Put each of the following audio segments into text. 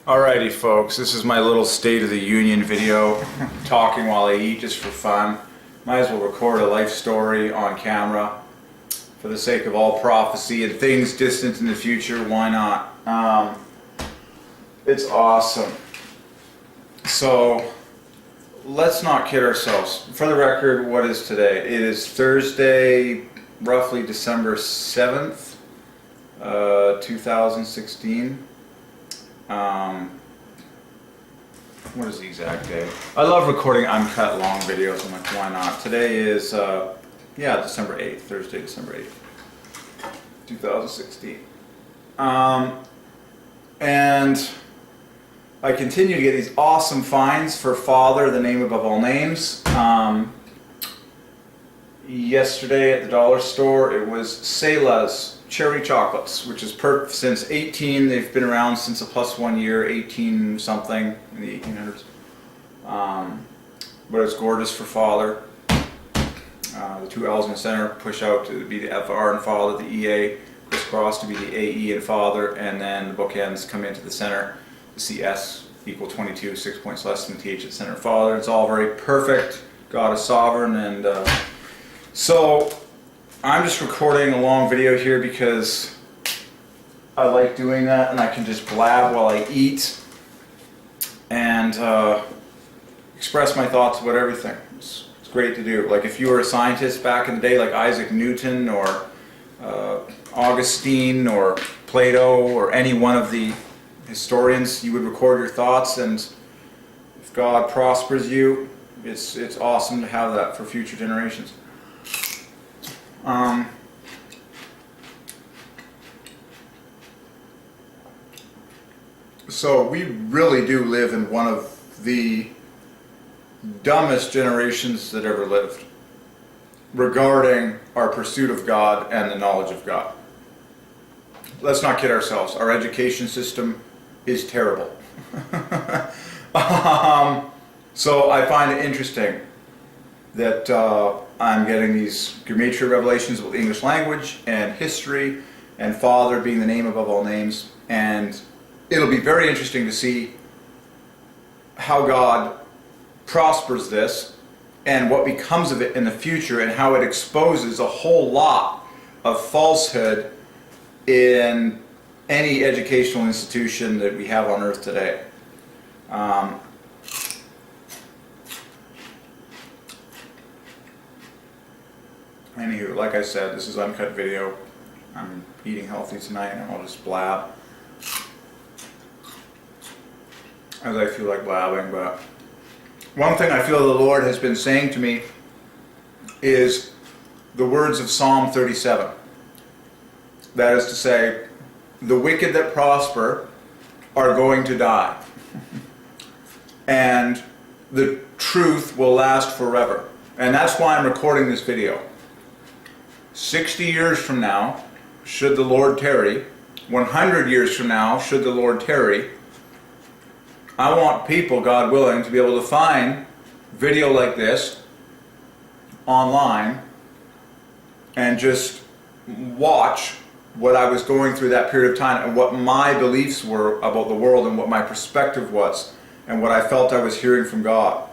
Alrighty folks, this is my little State of the Union video, talking while I eat just for fun. Might as well record a life story on camera for the sake of all prophecy and things distant in the future. Why not? It's awesome. So let's not kid ourselves. For the record, what is today? It is Thursday, roughly December 7th, 2016. What is the exact day? I love recording uncut long videos. I'm like, why not? Today is, December 8th, Thursday, December 8th, 2016. And I continue to get these awesome finds for Father, the name above all names. Yesterday at the dollar store, it was Selah's cherry chocolates, which is since 18. They've been around since a +1 year, 18 something in the 1800s. But it's gorgeous for Father. The two L's in the center push out to be the FR and Father, the EA crisscross to be the AE and Father, and then the bookends come into the center. The CS equal 22, 6 points less than the TH at center of Father. It's all very perfect. God is sovereign, and so I'm just recording a long video here because I like doing that, and I can just blab while I eat and express my thoughts about everything. It's great to do. Like if you were a scientist back in the day, like Isaac Newton or Augustine or Plato or any one of the historians, you would record your thoughts, and if God prospers you, it's awesome to have that for future generations. So we really do live in one of the dumbest generations that ever lived regarding our pursuit of God and the knowledge of God. Let's not kid ourselves. Our education system is terrible. So I find it interesting that I'm getting these gematria revelations with English language and history and Father being the name above all names, and it'll be very interesting to see how God prospers this and what becomes of it in the future, and how it exposes a whole lot of falsehood in any educational institution that we have on earth today. Anywho, like I said, this is uncut video. I'm eating healthy tonight, and I'll just blab as I feel like blabbing. But one thing I feel the Lord has been saying to me is the words of Psalm 37. That is to say, the wicked that prosper are going to die, and the truth will last forever. And that's why I'm recording this video. 60 years from now, should the Lord tarry, 100 years from now, should the Lord tarry, I want people, God willing, to be able to find video like this online and just watch what I was going through that period of time, and what my beliefs were about the world, and what my perspective was, and what I felt I was hearing from God.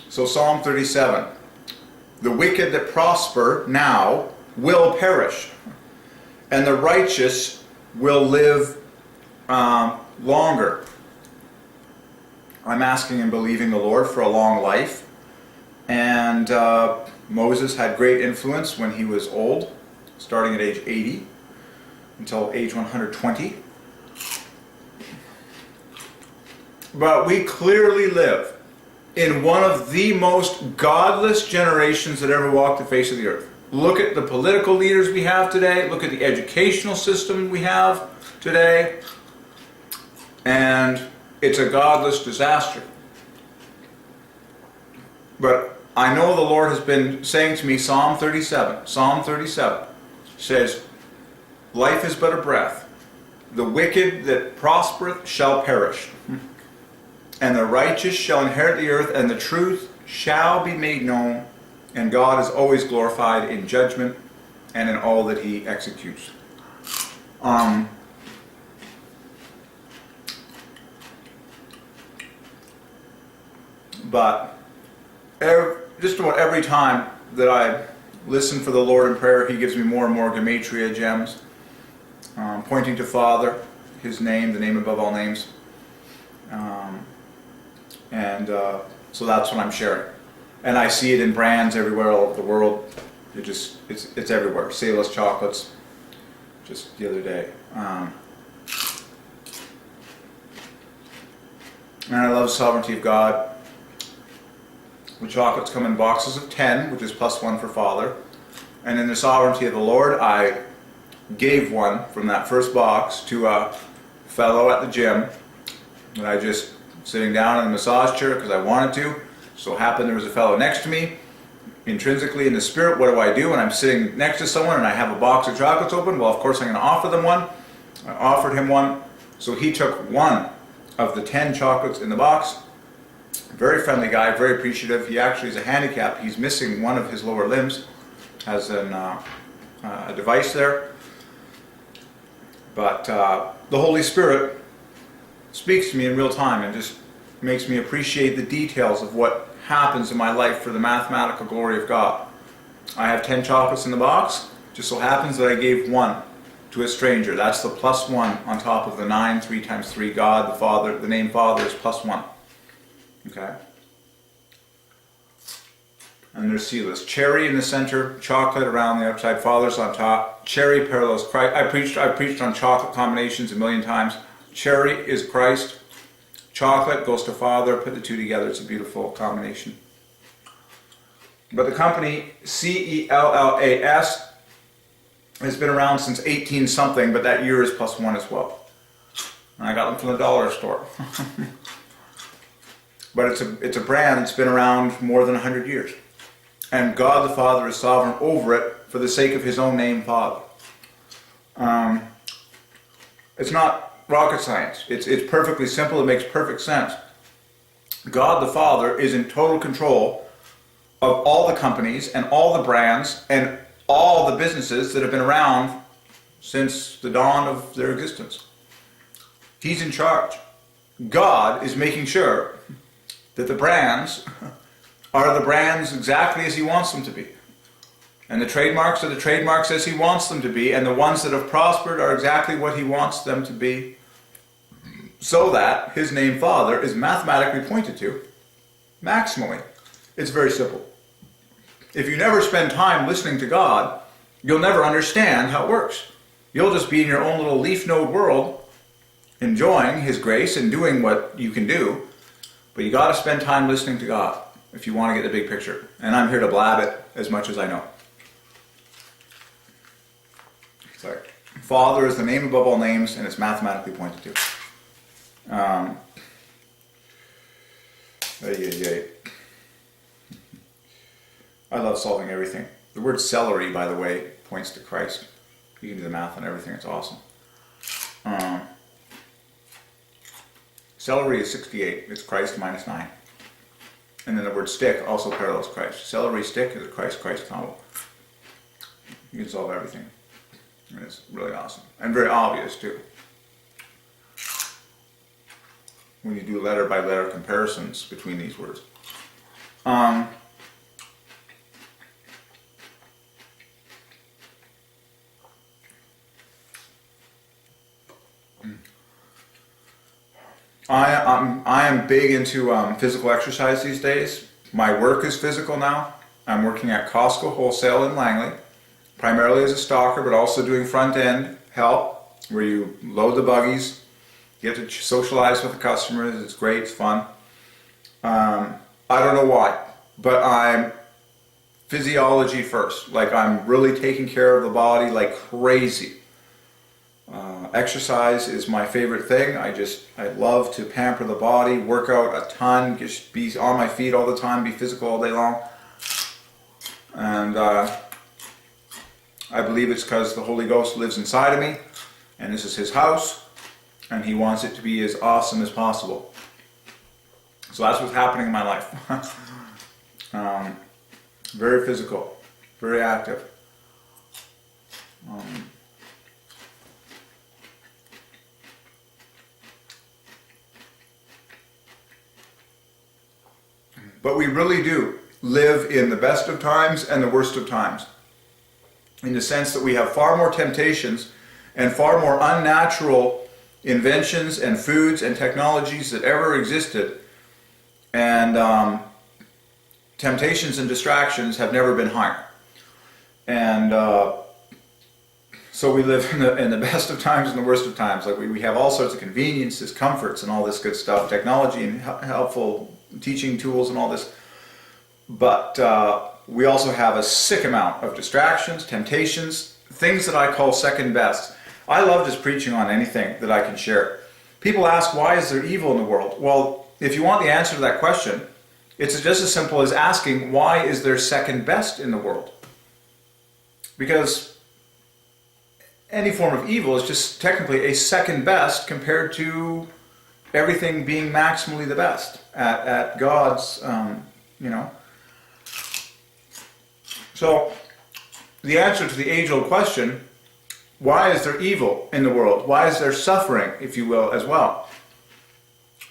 So Psalm 37, the wicked that prosper now will perish, and the righteous will live longer. I'm asking and believing the Lord for a long life, and Moses had great influence when he was old, starting at age 80 until age 120. But we clearly live in one of the most godless generations that ever walked the face of the earth. Look at the political leaders we have today. Look at the educational system we have today. And it's a godless disaster. But I know the Lord has been saying to me, Psalm 37 says, life is but a breath. The wicked that prospereth shall perish, and the righteous shall inherit the earth, and the truth shall be made known, And God is always glorified in judgment and in all that he executes. But just about every time that I listen for the Lord in prayer, he gives me more and more gematria gems, pointing to Father, his name, the name above all names. So that's what I'm sharing. And I see it in brands everywhere all over the world. It's everywhere. Salus chocolates, just the other day. And I love the sovereignty of God. The chocolates come in boxes of 10, which is +1 for Father. And in the sovereignty of the Lord, I gave one from that first box to a fellow at the gym. And I just sitting down in the massage chair because I wanted to. So happened there was a fellow next to me. Intrinsically in the spirit, what do I do when I'm sitting next to someone and I have a box of chocolates open? Well, of course I'm going to offer them one. I offered him one. So he took one of the 10 chocolates in the box. Very friendly guy, very appreciative. He actually is a handicap. He's missing one of his lower limbs. Has a device there. But the Holy Spirit speaks to me in real time and just makes me appreciate the details of what happens in my life for the mathematical glory of God. I have 10 chocolates in the box. Just so happens that I gave one to a stranger. That's the +1 on top of the 9, 3 times 3. God, the Father, the name Father is +1. Okay? And there's Salus. Cherry in the center, chocolate around the outside, Father's on top. Cherry parallels Christ. I preached on chocolate combinations a million times. Cherry is Christ. Chocolate goes to Father. Put the two together. It's a beautiful combination. But the company CELLAS has been around since 18-something, but that year is +1 as well. And I got them from the dollar store. But it's a brand that's been around more than 100 years. And God the Father is sovereign over it for the sake of his own name, Father. It's not rocket science. It's perfectly simple. It makes perfect sense. God the Father is in total control of all the companies and all the brands and all the businesses that have been around since the dawn of their existence. He's in charge. God is making sure that the brands are the brands exactly as he wants them to be. And the trademarks are the trademarks as he wants them to be, and the ones that have prospered are exactly what he wants them to be, so that his name Father is mathematically pointed to maximally. It's very simple. If you never spend time listening to God, you'll never understand how it works. You'll just be in your own little leaf node world, enjoying his grace and doing what you can do. But you got to spend time listening to God if you want to get the big picture. And I'm here to blab it as much as I know. Sorry. Father is the name above all names, and it's mathematically pointed to. I love solving everything. The word celery, by the way, points to Christ. You can do the math on everything. It's awesome. Celery is 68. It's Christ minus 9. And then the word stick also parallels Christ. Celery stick is a Christ-Christ combo. You can solve everything. And it's really awesome. And very obvious, too. When you do letter-by-letter comparisons between these words. I am big into physical exercise these days. My work is physical now. I'm working at Costco Wholesale in Langley, primarily as a stalker, but also doing front end help, where you load the buggies, you get to socialize with the customers. It's great, it's fun. I don't know why, but I'm physiology first. Like, I'm really taking care of the body like crazy. Exercise is my favorite thing. I love to pamper the body, work out a ton, just be on my feet all the time, be physical all day long. And I believe it's because the Holy Ghost lives inside of me, and this is his house, and he wants it to be as awesome as possible. So that's what's happening in my life. very physical, very active. But we really do live in the best of times and the worst of times, in the sense that we have far more temptations and far more unnatural inventions and foods and technologies that ever existed, and temptations and distractions have never been higher. And so we live in the best of times and the worst of times. Like we have all sorts of conveniences, comforts, and all this good stuff, technology and helpful teaching tools and all this. But we also have a sick amount of distractions, temptations, things that I call second best. I love just preaching on anything that I can share. People ask, why is there evil in the world? Well, if you want the answer to that question, it's just as simple as asking, why is there second best in the world? Because any form of evil is just technically a second best compared to everything being maximally the best at God's, So, the answer to the age-old question, why is there evil in the world? Why is there suffering, if you will, as well?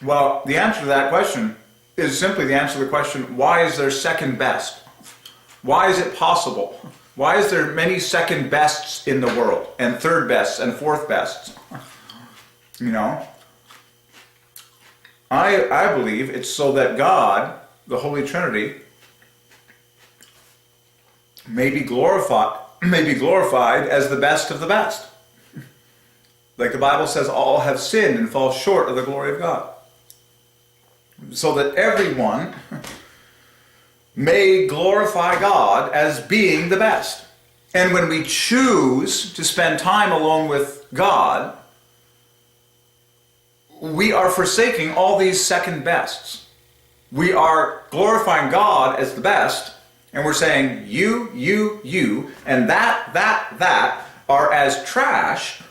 Well, the answer to that question is simply the answer to the question, why is there second best? Why is it possible? Why is there many second bests in the world, and third bests, and fourth bests? I believe it's so that God, the Holy Trinity, may be glorified as the best of the best. Like the Bible says, all have sinned and fall short of the glory of God. So that everyone may glorify God as being the best. And when we choose to spend time alone with God, we are forsaking all these second bests. We are glorifying God as the best, and we're saying you, and that are as trash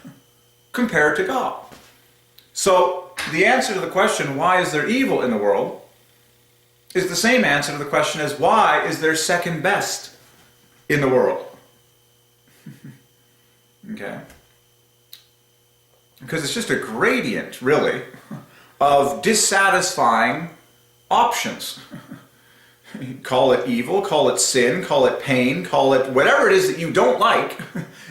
compared to God. So the answer to the question, why is there evil in the world, is the same answer to the question as why is there second best in the world? Okay. Because it's just a gradient, really, of dissatisfying options. Call it evil, call it sin, call it pain, call it whatever it is that you don't like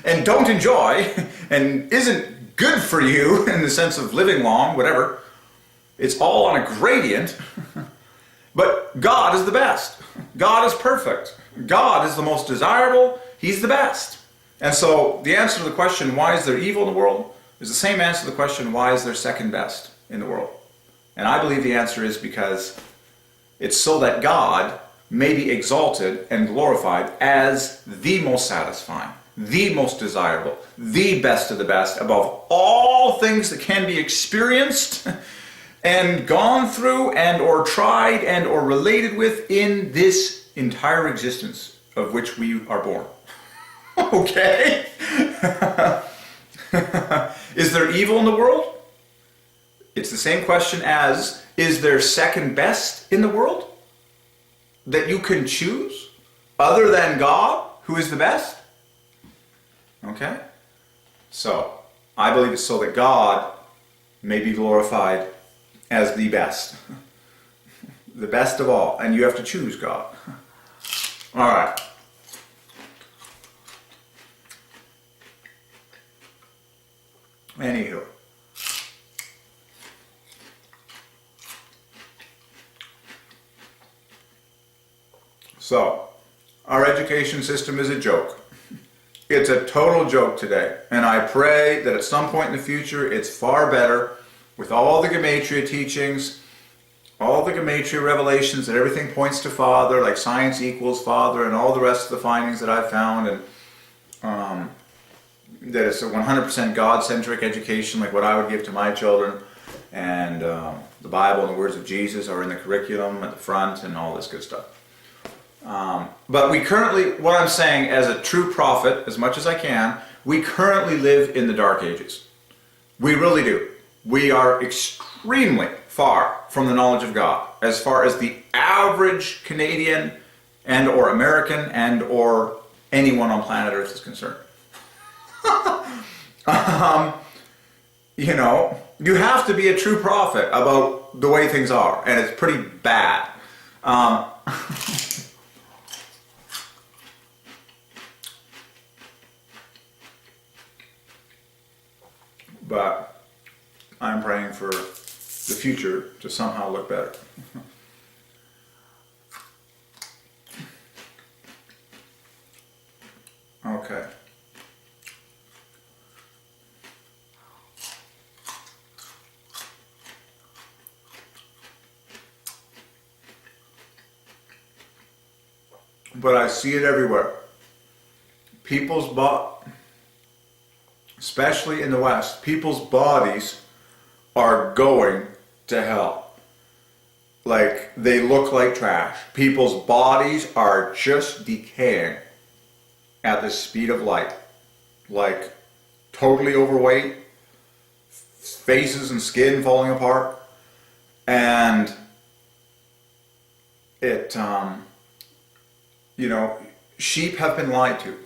and don't enjoy and isn't good for you in the sense of living long, whatever. It's all on a gradient. But God is the best. God is perfect. God is the most desirable. He's the best. And so the answer to the question, why is there evil in the world, is the same answer to the question, why is there second best in the world? And I believe the answer is because it's so that God may be exalted and glorified as the most satisfying, the most desirable, the best of the best, above all things that can be experienced and gone through and or tried and or related with in this entire existence of which we are born. Okay? Is there evil in the world? It's the same question as, is there second best in the world that you can choose other than God, who is the best? Okay? So, I believe it's so that God may be glorified as the best. The best of all. And you have to choose God. All right. Anywho. So, our education system is a joke. It's a total joke today. And I pray that at some point in the future it's far better with all the Gematria teachings, all the Gematria revelations that everything points to Father, like science equals Father, and all the rest of the findings that I've found, and that it's a 100% God-centric education like what I would give to my children, and the Bible and the words of Jesus are in the curriculum at the front and all this good stuff. But we currently, what I'm saying as a true prophet, as much as I can, we currently live in the dark ages. We really do. We are extremely far from the knowledge of God, as far as the average Canadian and or American and or anyone on planet Earth is concerned. You know, you have to be a true prophet about the way things are, and it's pretty bad. But I'm praying for the future to somehow look better. Okay. But I see it everywhere. Especially in the West, people's bodies are going to hell. Like, they look like trash. People's bodies are just decaying at the speed of light. Like, totally overweight, faces and skin falling apart. And it, you know, sheep have been lied to.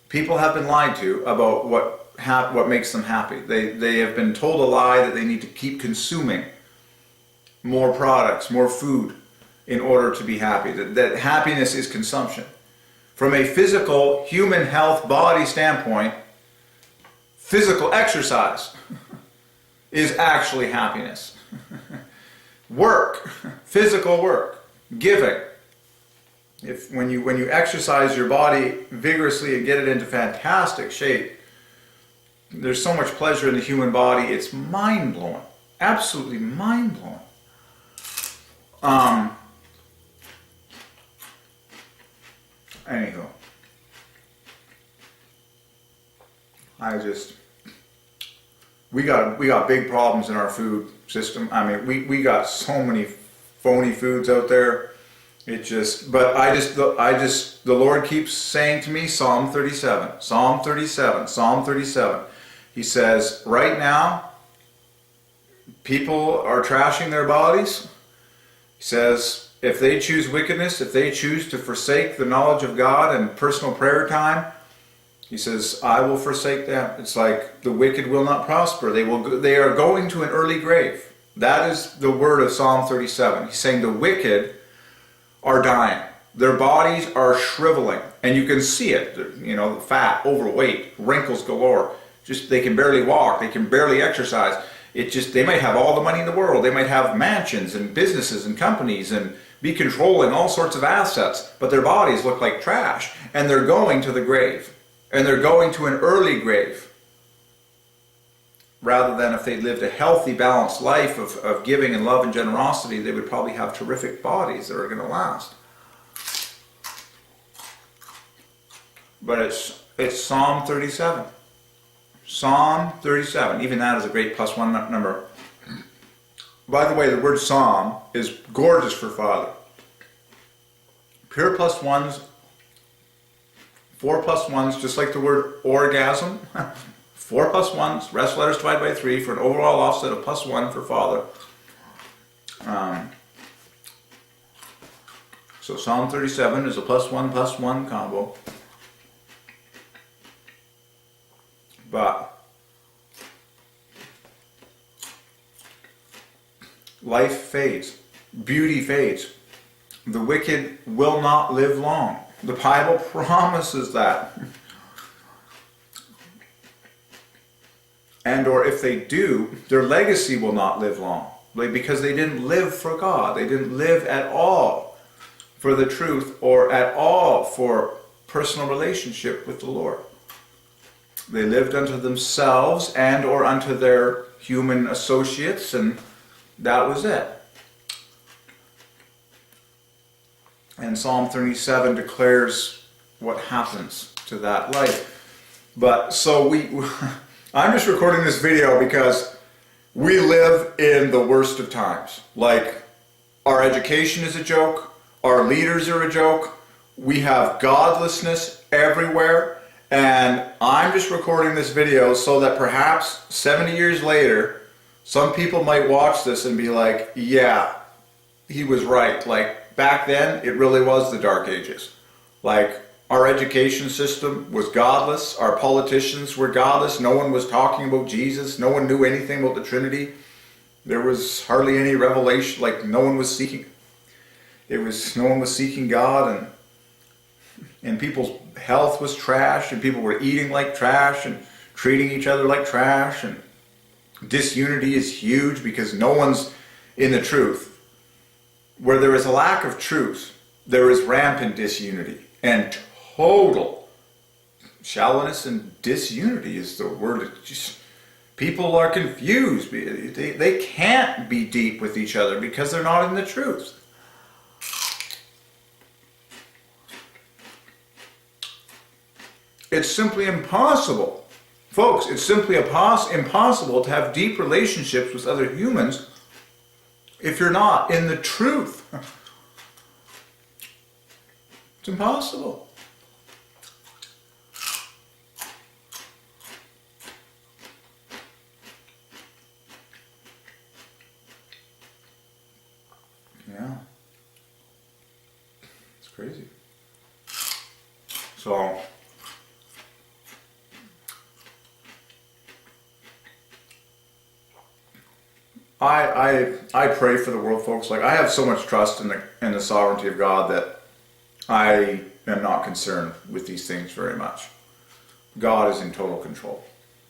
People have been lied to about what makes them happy. They have been told a lie that they need to keep consuming more products, more food in order to be happy. That happiness is consumption. From a physical, human health, body standpoint, physical exercise is actually happiness. Work, physical work, giving. When you exercise your body vigorously and get it into fantastic shape, there's so much pleasure in the human body, it's mind-blowing. Absolutely mind-blowing. Anywho. We got big problems in our food system. I mean, we got so many phony foods out there. The Lord keeps saying to me, Psalm 37, Psalm 37, Psalm 37. He says, right now, people are trashing their bodies. He says, if they choose wickedness, if they choose to forsake the knowledge of God and personal prayer time, he says, I will forsake them. It's like the wicked will not prosper. They are going to an early grave. That is the word of Psalm 37. He's saying the wicked are dying. Their bodies are shriveling. And you can see it. You know, fat, overweight, wrinkles galore. Just they can barely walk. They can barely exercise. They might have all the money in the world. They might have mansions and businesses and companies and be controlling all sorts of assets. But their bodies look like trash. And they're going to the grave. And they're going to an early grave. Rather than if they lived a healthy, balanced life of giving and love and generosity, they would probably have terrific bodies that are going to last. But it's Psalm 37. Psalm 37. Even that is a great +1 number. By the way, the word psalm is gorgeous for Father. Pure +1s, 4 +1s, just like the word orgasm. 4 +1s, rest letters divided by 3 for an overall offset of +1 for Father. So Psalm 37 is a +1 combo. But life fades. Beauty fades. The wicked will not live long. The Bible promises that. And or if they do, their legacy will not live long. Because they didn't live for God. They didn't live at all for the truth or at all for personal relationship with the Lord. They lived unto themselves and or unto their human associates, and that was it. And Psalm 37 declares what happens to that life. But so I'm just recording this video because we live in the worst of times. Like, our education is a joke, our leaders are a joke, we have godlessness everywhere, and I'm just recording this video so that perhaps 70 years later, some people might watch this and be like, yeah, he was right. Like, back then, it really was the Dark Ages. Like, our education system was godless. Our politicians were godless. No one was talking about Jesus. No one knew anything about the Trinity. There was hardly any revelation. Like, no one was seeking. No one was seeking God, and people's health was trash, and people were eating like trash and treating each other like trash, and disunity is huge because no one's in the truth. Where there is a lack of truth, there is rampant disunity, and total shallowness and disunity is the word. Just, people are confused. They can't be deep with each other because they're not in the truth. It's simply impossible. Folks, it's simply impossible to have deep relationships with other humans if you're not in the truth. It's impossible. Yeah. It's crazy. So, I pray for the world, folks. Like, I have so much trust in the sovereignty of God that I am not concerned with these things very much. God is in total control.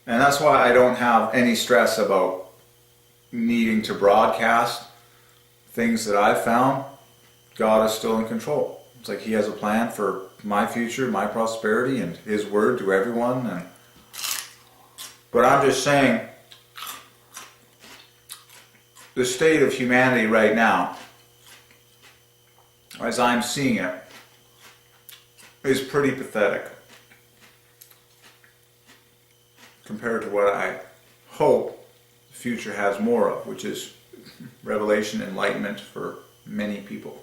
And that's why I don't have any stress about needing to broadcast things that I've found. God is still in control. It's like He has a plan for my future, my prosperity, and His word to everyone. But I'm just saying, the state of humanity right now, as I'm seeing it, is pretty pathetic compared to what I hope the future has more of, which is revelation, enlightenment for many people.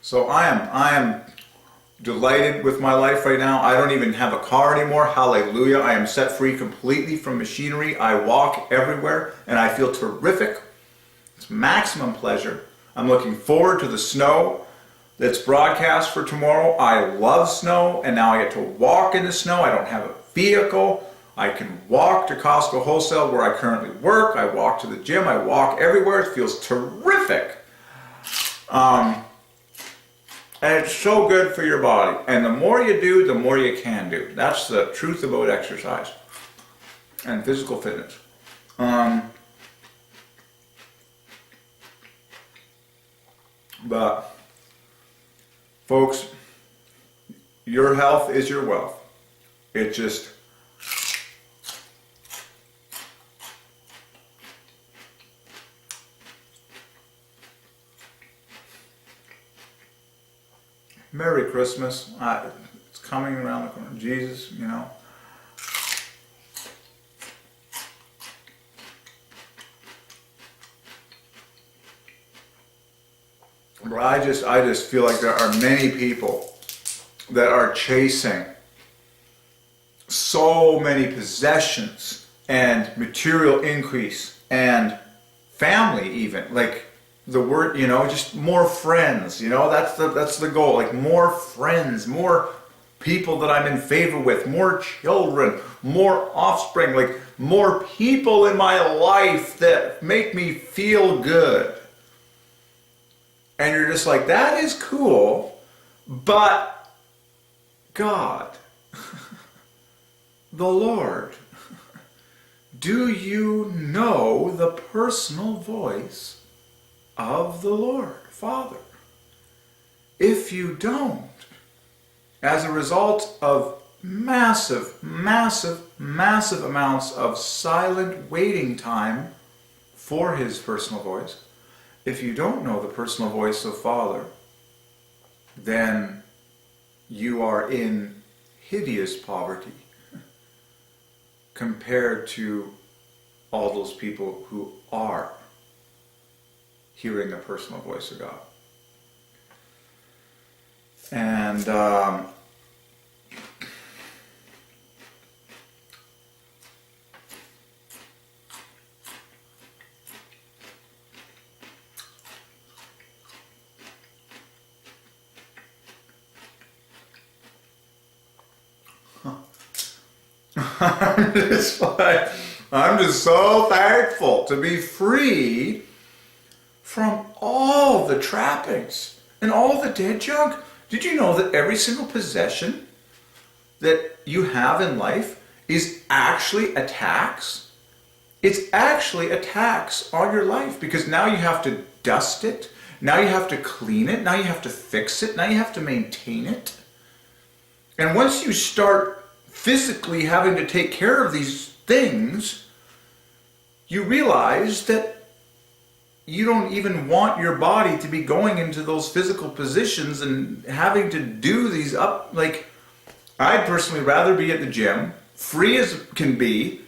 So I am delighted with my life right now. I don't even have a car anymore. Hallelujah. I am set free completely from machinery. I walk everywhere and I feel terrific. It's maximum pleasure. I'm looking forward to the snow that's broadcast for tomorrow. I love snow, and now I get to walk in the snow. I don't have a vehicle. I can walk to Costco Wholesale where I currently work. I walk to the gym. I walk everywhere. It feels terrific. And it's so good for your body. And the more you do, the more you can do. That's the truth about exercise and physical fitness. But, folks, your health is your wealth. It just... Merry Christmas. It's coming around the corner. Jesus, you know. But I just feel like there are many people that are chasing so many possessions and material increase and family even. Like, the word, you know, just more friends, you know, that's the goal. Like, more friends, more people that I'm in favor with, more children, more offspring, like more people in my life that make me feel good. And you're just like, that is cool, but God, the Lord, do you know the personal voice of the Lord, Father? If you don't, as a result of massive amounts of silent waiting time for His personal voice, if you don't know the personal voice of Father, then you are in hideous poverty compared to all those people who are hearing the personal voice of God. And I'm just so thankful to be free from all the trappings and all the dead junk. Did you know that every single possession that you have in life is actually a tax? It's actually a tax on your life, because now you have to dust it, now you have to clean it, now you have to fix it, now you have to maintain it. And once you start physically having to take care of these things, you realize that you don't even want your body to be going into those physical positions and having to do these I'd personally rather be at the gym, free as can be,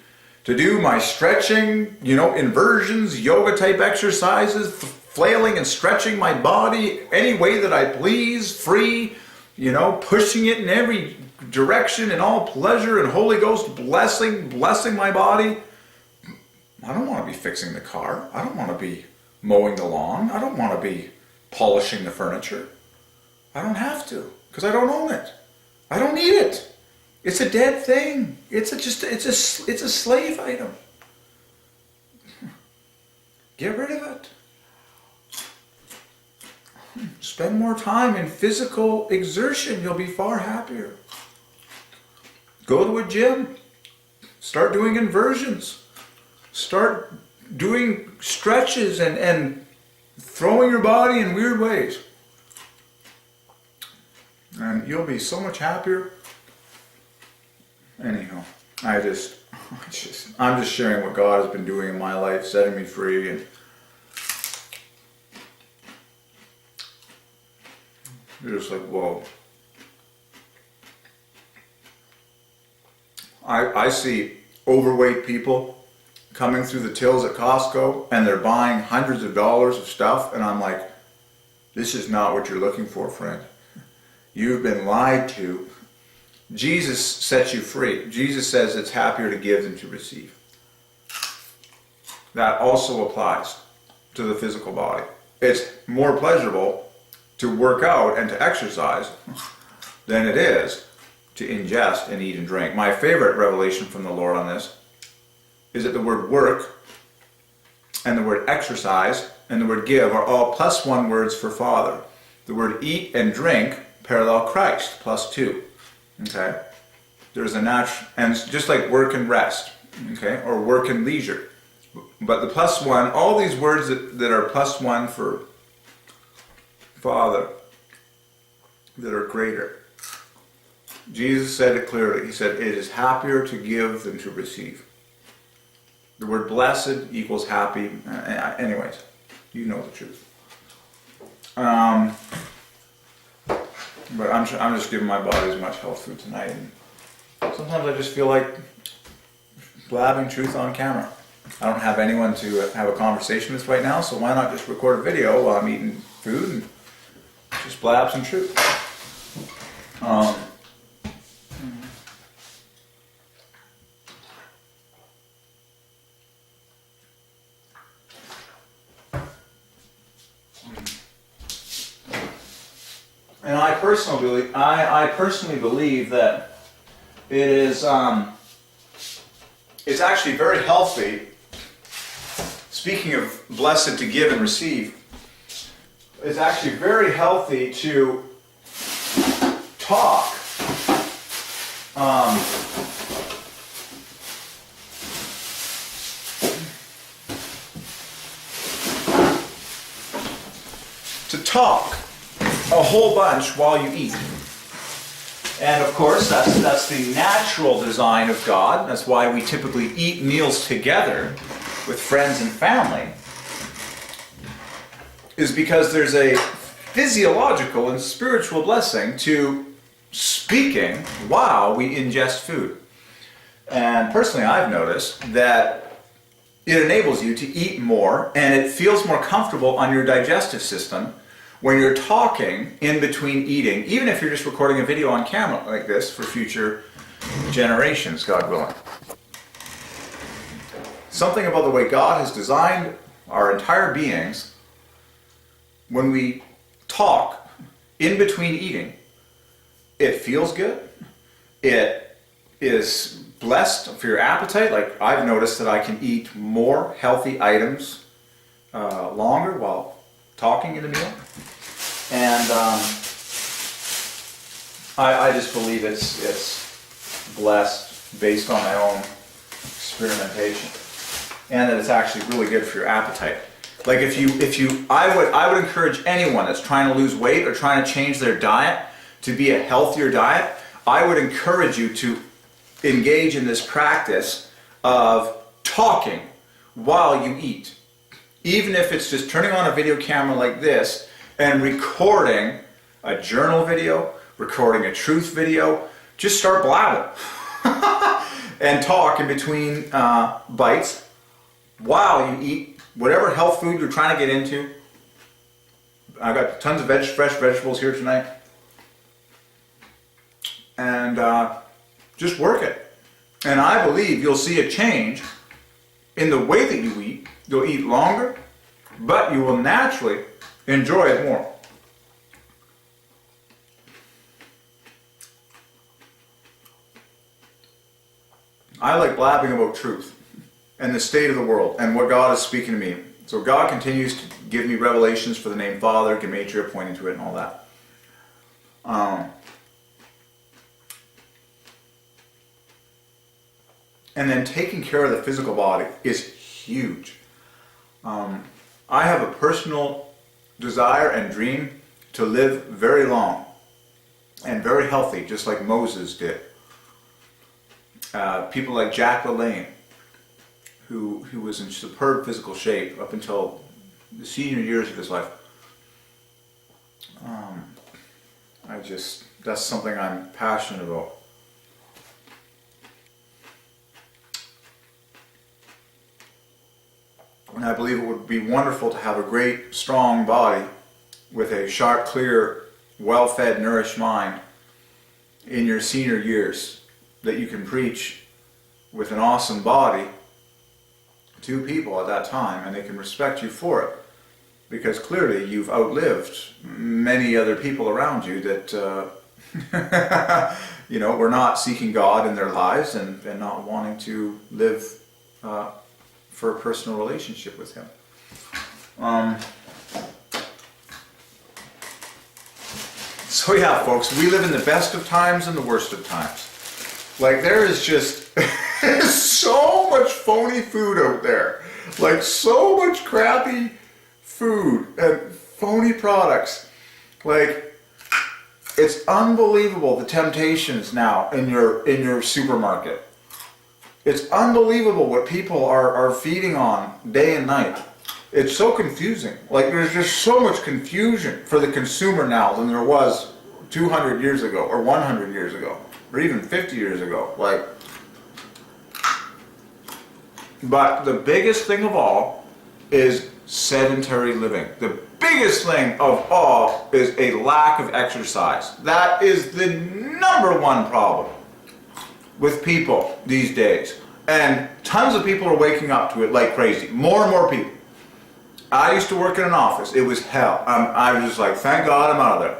to do my stretching, inversions, yoga type exercises, flailing and stretching my body any way that I please, free, pushing it in every direction in all pleasure and Holy Ghost blessing my body. I don't want to be fixing the car. I don't want to be mowing the lawn. I don't want to be polishing the furniture. I don't have to, because I don't own it. I don't need it. It's a dead thing. It's a slave item. Get rid of it. Spend more time in physical exertion. You'll be far happier. Go to a gym. Start doing inversions. Start doing stretches and throwing your body in weird ways. And you'll be so much happier. Anyhow, I'm just sharing what God has been doing in my life, setting me free, and you're just like, whoa. I see overweight people coming through the tills at Costco, and they're buying hundreds of dollars of stuff, and I'm like, this is not what you're looking for, friend. You've been lied to. Jesus sets you free. Jesus says it's happier to give than to receive. That also applies to the physical body. It's more pleasurable to work out and to exercise than it is to ingest and eat and drink. My favorite revelation from the Lord on this is that the word work and the word exercise and the word give are all +1 words for Father. The word eat and drink parallel Christ, +2. Okay? There's a natural, and just like work and rest, okay, or work and leisure. But the +1, all these words that are +1 for Father, that are greater. Jesus said it clearly. He said, it is happier to give than to receive. The word blessed equals happy. Anyways, you know the truth. But I'm just giving my body as much health food tonight. And sometimes I just feel like blabbing truth on camera. I don't have anyone to have a conversation with right now, so why not just record a video while I'm eating food and just blab some truth. And I personally believe that it is it's actually very healthy. Speaking of blessed to give and receive, it's actually very healthy to talk a whole bunch while you eat. And of course, that's the natural design of God. That's why we typically eat meals together with friends and family, is because there's a physiological and spiritual blessing to speaking while we ingest food. And personally, I've noticed that it enables you to eat more, and it feels more comfortable on your digestive system when you're talking in between eating, even if you're just recording a video on camera like this for future generations, God willing. Something about the way God has designed our entire beings, when we talk in between eating, it feels good, it is blessed for your appetite. Like I've noticed that I can eat more healthy items longer while talking in a meal. And I just believe it's blessed based on my own experimentation, and that it's actually really good for your appetite. Like I would encourage anyone that's trying to lose weight or trying to change their diet to be a healthier diet. I would encourage you to engage in this practice of talking while you eat. Even if it's just turning on a video camera like this and recording a journal video, recording a truth video, just start blabbing and talk in between bites while you eat whatever health food you're trying to get into. I've got tons of fresh vegetables here tonight. And just work it. And I believe you'll see a change in the way that you eat. You'll eat longer, but you will naturally enjoy it more. I like blabbing about truth and the state of the world and what God is speaking to me. So God continues to give me revelations for the name Father, Gematria, pointing to it and all that. And then taking care of the physical body is huge. I have a personal desire and dream to live very long and very healthy, just like Moses did. People like Jack LaLanne, who was in superb physical shape up until the senior years of his life. That's something I'm passionate about. And I believe it would be wonderful to have a great, strong body with a sharp, clear, well-fed, nourished mind in your senior years, that you can preach with an awesome body to people at that time, and they can respect you for it, because clearly you've outlived many other people around you that were not seeking God in their lives and not wanting to live for a personal relationship with Him. So yeah, folks, we live in the best of times and the worst of times. Like, there is just so much phony food out there. Like, so much crappy food and phony products. Like, it's unbelievable the temptations now in your supermarket. It's unbelievable what people are feeding on day and night. It's so confusing. Like, there's just so much confusion for the consumer now than there was 200 years ago, or 100 years ago, or even 50 years ago. Like, but the biggest thing of all is sedentary living. The biggest thing of all is a lack of exercise. That is the number one problem with people these days. And tons of people are waking up to it like crazy. More and more people. I used to work in an office. It was hell. I was just like, thank God I'm out of there.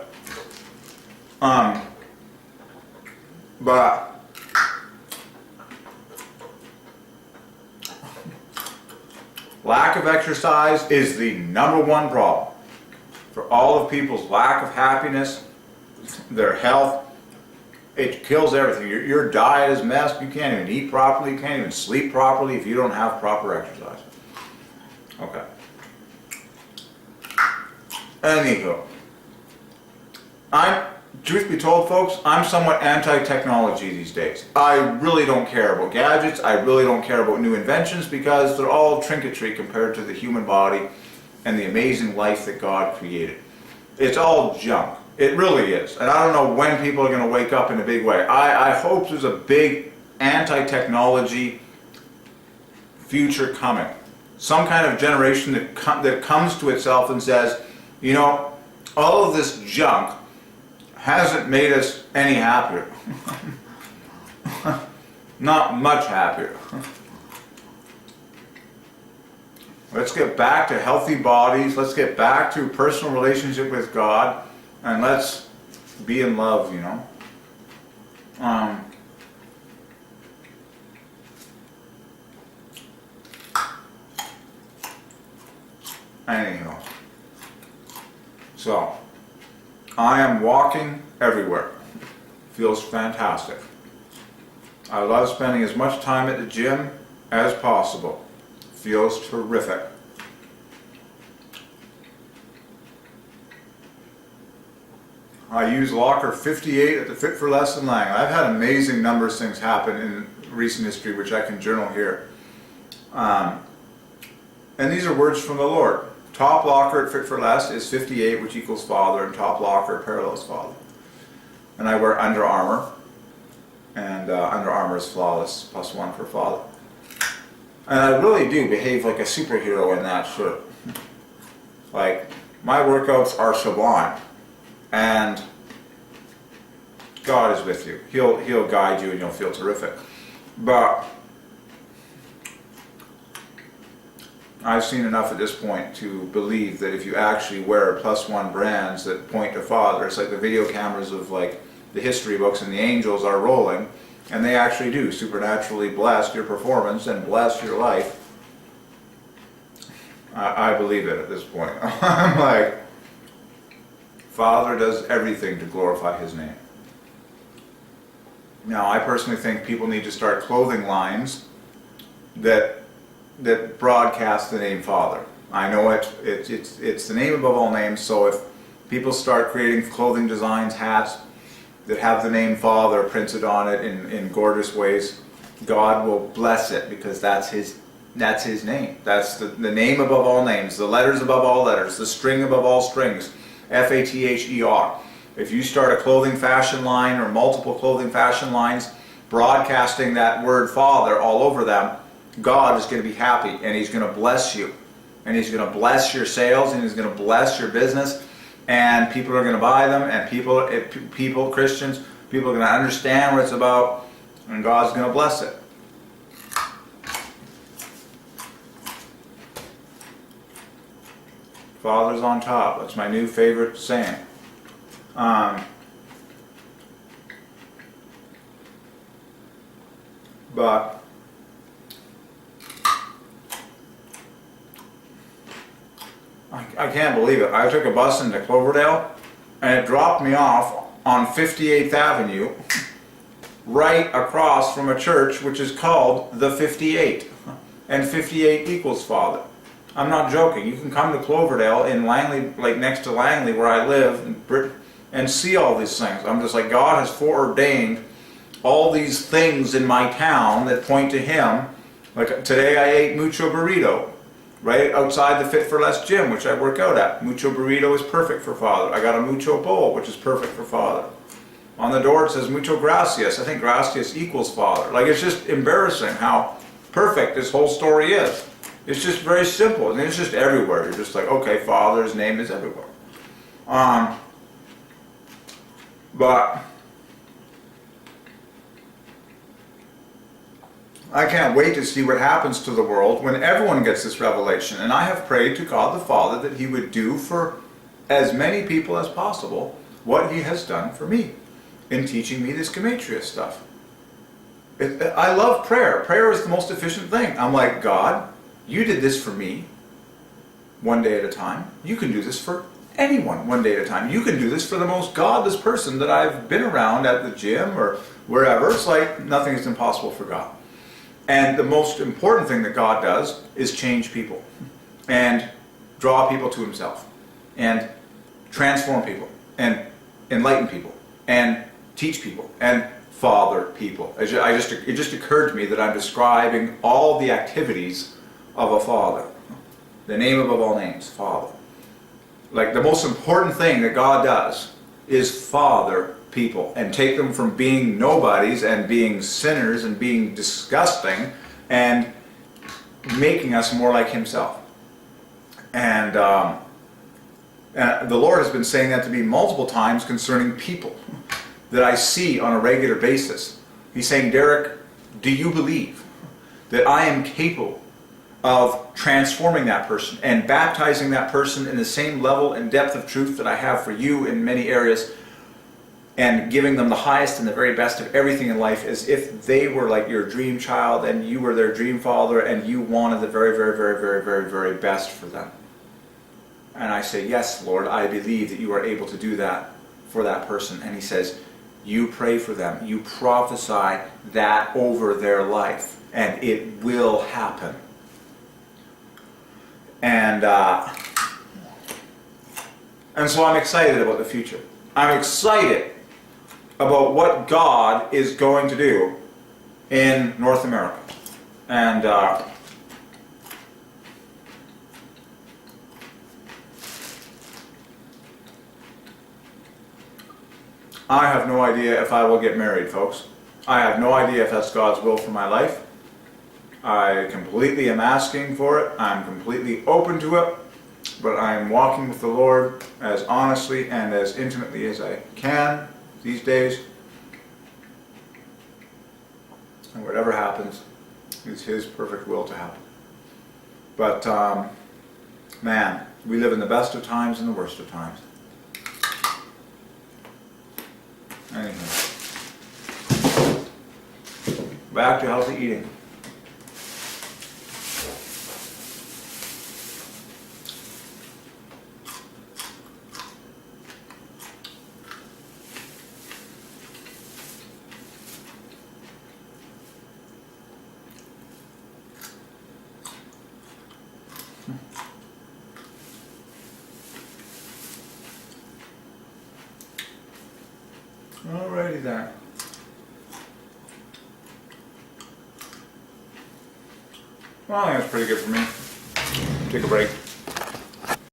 But lack of exercise is the number one problem for all of people's lack of happiness, their health. It kills everything. Your diet is messed. You can't even eat properly. You can't even sleep properly if you don't have proper exercise. Okay. Anywho, truth be told, folks, I'm somewhat anti-technology these days. I really don't care about gadgets. I really don't care about new inventions, because they're all trinketry compared to the human body and the amazing life that God created. It's all junk. It really is. And I don't know when people are going to wake up in a big way. I hope there's a big anti-technology future coming. Some kind of generation that comes to itself and says, you know, all of this junk hasn't made us any happier. Not much happier. Let's get back to healthy bodies. Let's get back to a personal relationship with God. And let's be in love, you know. Anyhow. So, I am walking everywhere. Feels fantastic. I love spending as much time at the gym as possible. Feels terrific. I use locker 58 at the Fit for Less in Langley. I've had amazing numbers of things happen in recent history, which I can journal here. And these are words from the Lord. Top locker at Fit for Less is 58, which equals Father, and top locker parallels Father. And I wear Under Armour, and Under Armour is flawless, +1 for Father. And I really do behave like a superhero in that shirt. Like, my workouts are sublime, and God is with you. He'll guide you, and you'll feel terrific. But I've seen enough at this point to believe that if you actually wear +1 brands that point to Father, it's like the video cameras of like the history books, and the angels are rolling, and they actually do supernaturally bless your performance and bless your life. I believe it at this point. I'm like, Father does everything to glorify His name. Now, I personally think people need to start clothing lines that broadcast the name Father. I know it's the name above all names, so if people start creating clothing designs, hats that have the name Father printed on it in gorgeous ways, God will bless it, because that's His name. That's the name above all names, the letters above all letters, the string above all strings, Father. If you start a clothing fashion line or multiple clothing fashion lines broadcasting that word Father all over them, God is going to be happy, and He's going to bless you, and He's going to bless your sales, and He's going to bless your business, and people are going to buy them, and Christians, people are going to understand what it's about, and God's going to bless it. Father's on top. That's my new favorite saying. But I can't believe it. I took a bus into Cloverdale, and it dropped me off on 58th Avenue, right across from a church which is called the 58. And 58 equals Father. I'm not joking. You can come to Cloverdale in Langley, like next to Langley where I live, and see all these things. I'm just like, God has foreordained all these things in my town that point to Him. Like today I ate mucho burrito right outside the Fit for Less gym, which I work out at. Mucho burrito is perfect for Father. I got a mucho bowl, which is perfect for Father. On the door it says mucho gracias. I think gracias equals Father. Like, it's just embarrassing how perfect this whole story is. It's just very simple, and it's just everywhere. You're just like, okay, Father's name is everywhere. But I can't wait to see what happens to the world when everyone gets this revelation. And I have prayed to God the Father that He would do for as many people as possible what He has done for me in teaching me this gematria stuff. I love prayer. Prayer is the most efficient thing. I'm like, God, You did this for me one day at a time. You can do this for anyone one day at a time. You can do this for the most godless person that I've been around at the gym or wherever. It's like nothing is impossible for God. And the most important thing that God does is change people and draw people to Himself and transform people and enlighten people and teach people and father people. It just occurred to me that I'm describing all the activities of a father. The name above all names, Father. Like, the most important thing that God does is father people and take them from being nobodies and being sinners and being disgusting and making us more like Himself. And the Lord has been saying that to me multiple times concerning people that I see on a regular basis. He's saying, Derek, do you believe that I am capable of transforming that person and baptizing that person in the same level and depth of truth that I have for you in many areas, and giving them the highest and the very best of everything in life, as if they were like your dream child and you were their dream father and you wanted the very, very, very, very, very, very best for them? And I say, yes, Lord, I believe that you are able to do that for that person. And he says, you pray for them. You prophesy that over their life, and it will happen. And so I'm excited about the future. I'm excited about what God is going to do in North America. And I have no idea if I will get married, folks. I have no idea if that's God's will for my life. I completely am asking for it. I'm completely open to it. But I'm walking with the Lord as honestly and as intimately as I can these days. And whatever happens is His perfect will to happen. But, man, we live in the best of times and the worst of times. Anyhow, back to healthy eating. Alrighty then. Well, I think that's pretty good for me. Take a break.